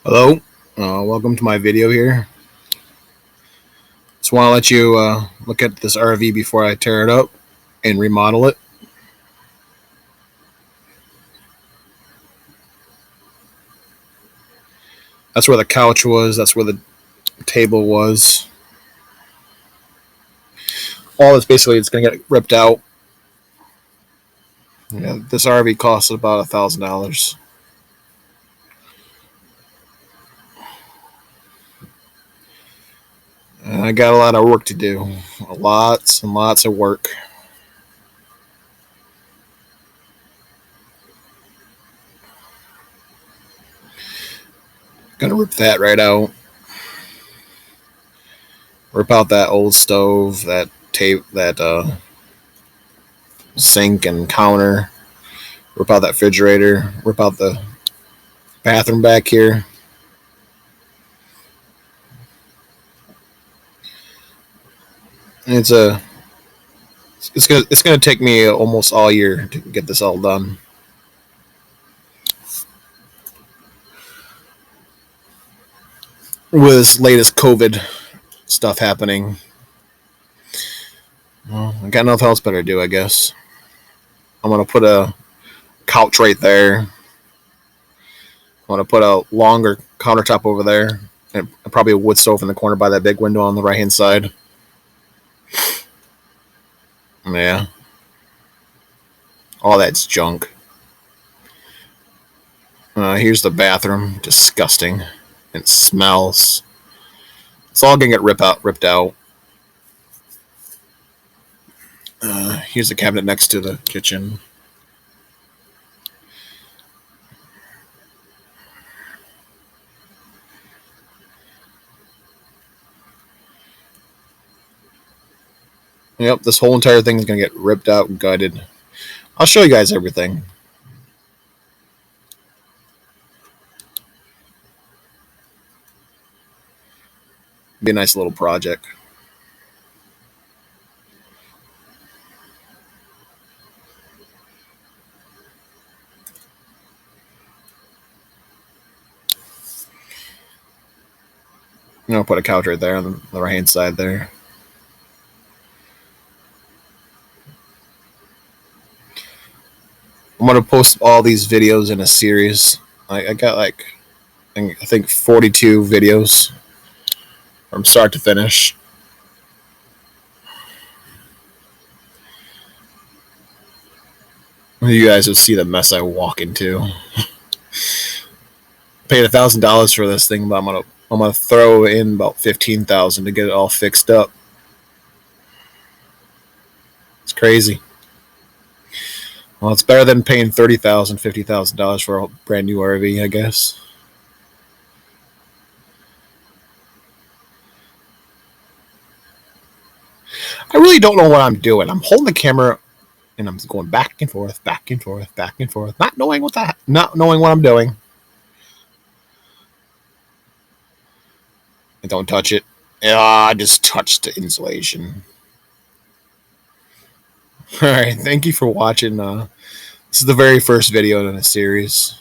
Hello, welcome to my video here. Just want to let you look at this RV before I tear it up and remodel it. That's where the couch was. That's where the table was. All this basically it's going to get ripped out. Yeah, this RV costs about $1,000. I got a lot of work to do. Lots and lots of work. Gonna rip that right out. Rip out that old stove, that tape, that sink and counter. Rip out that refrigerator. Rip out the bathroom back here. It's gonna take me almost all year to get this all done. With this latest COVID stuff happening, well, I got nothing else better to do, I guess. I'm gonna put a couch right there. I'm gonna put a longer countertop over there, and probably a wood stove in the corner by that big window on the right hand side. Yeah, all that's junk. Here's the bathroom. Disgusting. It smells. It's all gonna get ripped out. Here's the cabinet next to the kitchen. Yep, this whole entire thing is gonna get ripped out and gutted. I'll show you guys everything. Be a nice little project. Put a couch right there on the right hand side there. I'm gonna post all these videos in a series. I got like I think 42 videos from start to finish. You guys will see the mess I walk into. Paid $1,000 for this thing, but I'm gonna throw in about 15,000 to get it all fixed up. It's crazy. Well, it's better than paying $30,000, $50,000 for a brand new RV, I guess. I really don't know what I'm doing. I'm holding the camera and I'm going back and forth, back and forth, back and forth, not knowing what I'm doing. And don't touch it. Yeah, I just touched the insulation. All right, thank you for watching. This is the very first video in a series.